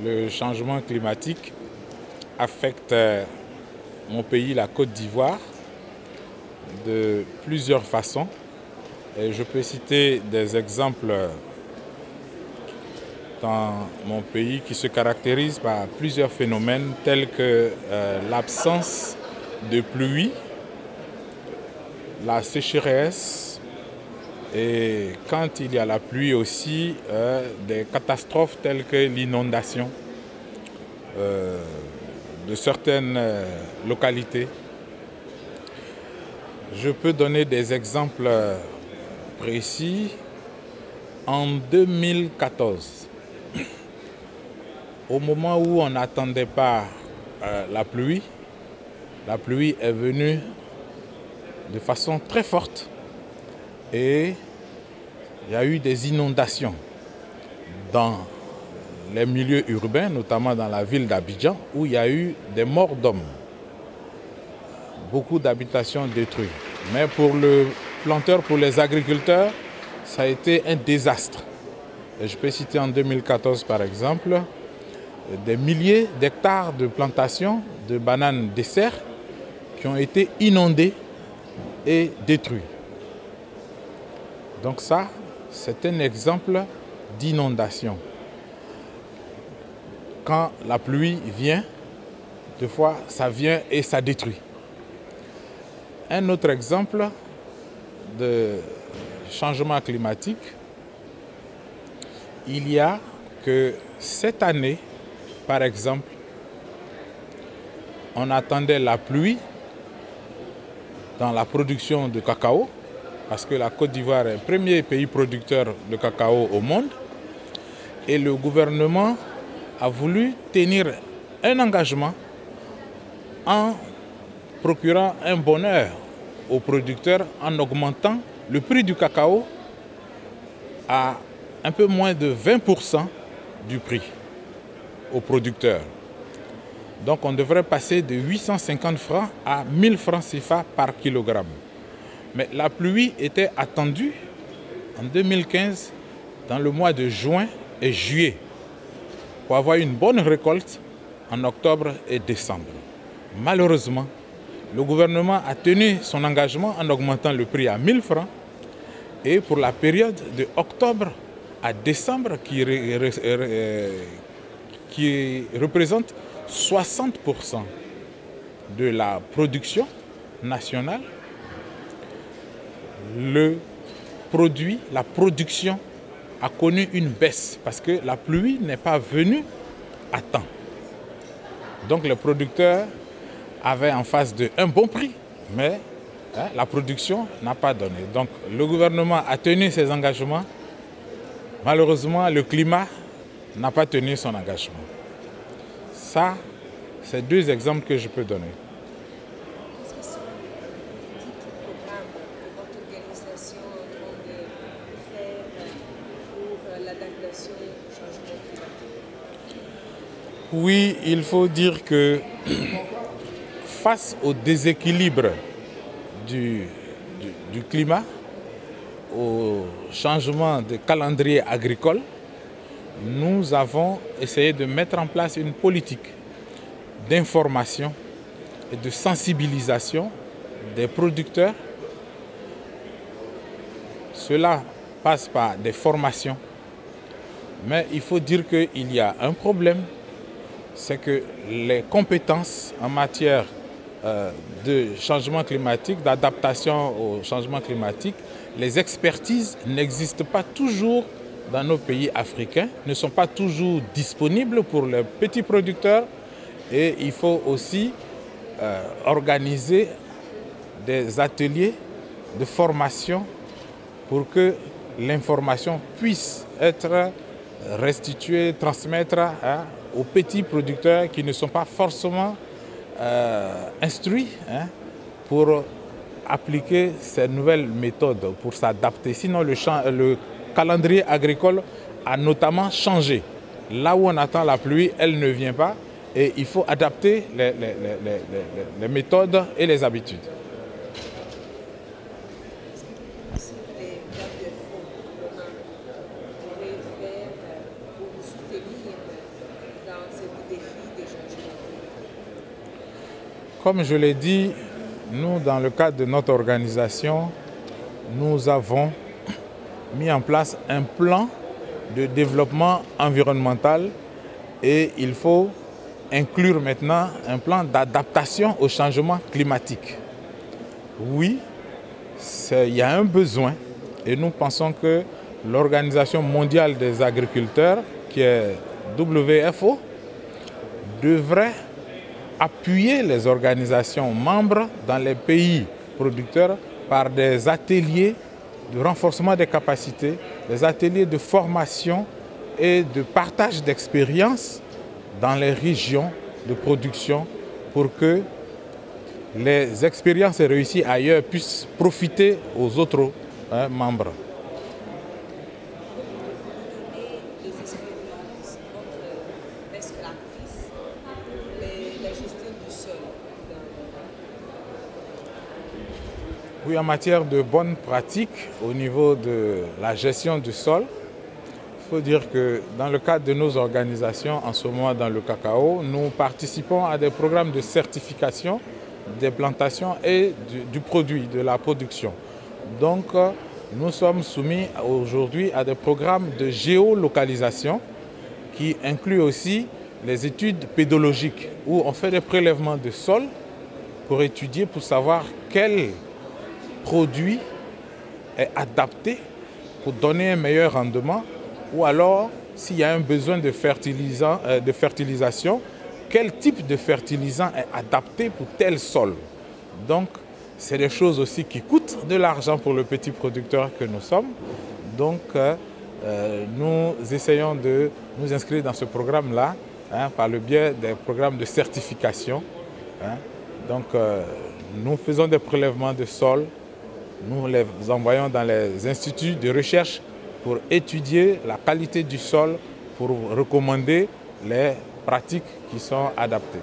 Le changement climatique affecte mon pays, la Côte d'Ivoire, de plusieurs façons. Et je peux citer des exemples dans mon pays qui se caractérisent par plusieurs phénomènes tels que l'absence de pluie, la sécheresse et quand il y a la pluie aussi, des catastrophes telles que l'inondation de certaines localités. Je peux donner des exemples précis. En 2014, au moment où on n'attendait pas la pluie est venue de façon très forte et il y a eu des inondations dans les milieux urbains, notamment dans la ville d'Abidjan, où il y a eu des morts d'hommes, beaucoup d'habitations détruites. Mais pour le planteur, pour les agriculteurs, ça a été un désastre. Et je peux citer en 2014 par exemple, des milliers d'hectares de plantations de bananes dessert qui ont été inondés et détruits. Donc ça, c'est un exemple d'inondation. Quand la pluie vient, des fois, ça vient et ça détruit. Un autre exemple de changement climatique, il y a que cette année, par exemple, on attendait la pluie dans la production de cacao, parce que la Côte d'Ivoire est le premier pays producteur de cacao au monde, et le gouvernement a voulu tenir un engagement en procurant un bonheur aux producteurs en augmentant le prix du cacao à un peu moins de 20% du prix aux producteurs. Donc on devrait passer de 850 francs à 1000 francs CFA par kilogramme. Mais la pluie était attendue en 2015 dans le mois de juin et juillet pour avoir une bonne récolte en octobre et décembre. Malheureusement, le gouvernement a tenu son engagement en augmentant le prix à 1000 francs et pour la période de octobre à décembre qui représente 60% de la production nationale, la production a connu une baisse parce que la pluie n'est pas venue à temps. Donc les producteurs avaient en face d'eux un bon prix, mais la production n'a pas donné. Donc le gouvernement a tenu ses engagements. Malheureusement, le climat n'a pas tenu son engagement. Ça, c'est deux exemples que je peux donner. Est-ce que c'est un programme que votre organisation est en train de faire pour l'adaptation au changement climatique? Oui, il faut dire que face au déséquilibre du climat, au changement de calendrier agricole, nous avons essayé de mettre en place une politique d'information et de sensibilisation des producteurs. Cela passe par des formations. Mais il faut dire qu'il y a un problème, c'est que les compétences en matière de changement climatique, d'adaptation au changement climatique, les expertises n'existent pas toujours dans nos pays africains, ne sont pas toujours disponibles pour les petits producteurs et il faut aussi organiser des ateliers de formation pour que l'information puisse être restituée, transmettre aux petits producteurs qui ne sont pas forcément instruits pour appliquer ces nouvelles méthodes, pour s'adapter. Sinon, le calendrier agricole a notamment changé. Là où on attend la pluie, elle ne vient pas et il faut adapter les méthodes et les habitudes. Est-ce que les gardes de fonds pourraient faire pour vous soutenir Comme je l'ai dit, nous, dans le cadre de notre organisation, nous avons mis en place un plan de développement environnemental et il faut inclure maintenant un plan d'adaptation au changement climatique. Oui, il y a un besoin et nous pensons que l'Organisation mondiale des agriculteurs, qui est WFO, devrait appuyer les organisations membres dans les pays producteurs par des ateliers de renforcement des capacités, des ateliers de formation et de partage d'expériences dans les régions de production pour que les expériences réussies ailleurs puissent profiter aux autres membres. Des expériences, votre best practice, la gestion du sol. Oui, en matière de bonnes pratiques au niveau de la gestion du sol, il faut dire que dans le cadre de nos organisations, en ce moment dans le cacao, nous participons à des programmes de certification des plantations et du produit, de la production. Donc, nous sommes soumis aujourd'hui à des programmes de géolocalisation qui incluent aussi les études pédologiques où on fait des prélèvements de sol pour étudier, pour savoir quel produit est adapté pour donner un meilleur rendement ou alors s'il y a un besoin de fertilisation, quel type de fertilisant est adapté pour tel sol. Donc, c'est des choses aussi qui coûtent de l'argent pour le petit producteur que nous sommes. Donc, nous essayons de nous inscrire dans ce programme-là par le biais des programmes de certification. Donc, nous faisons des prélèvements de sol, nous les envoyons dans les instituts de recherche pour étudier la qualité du sol, pour recommander les pratiques qui sont adaptées.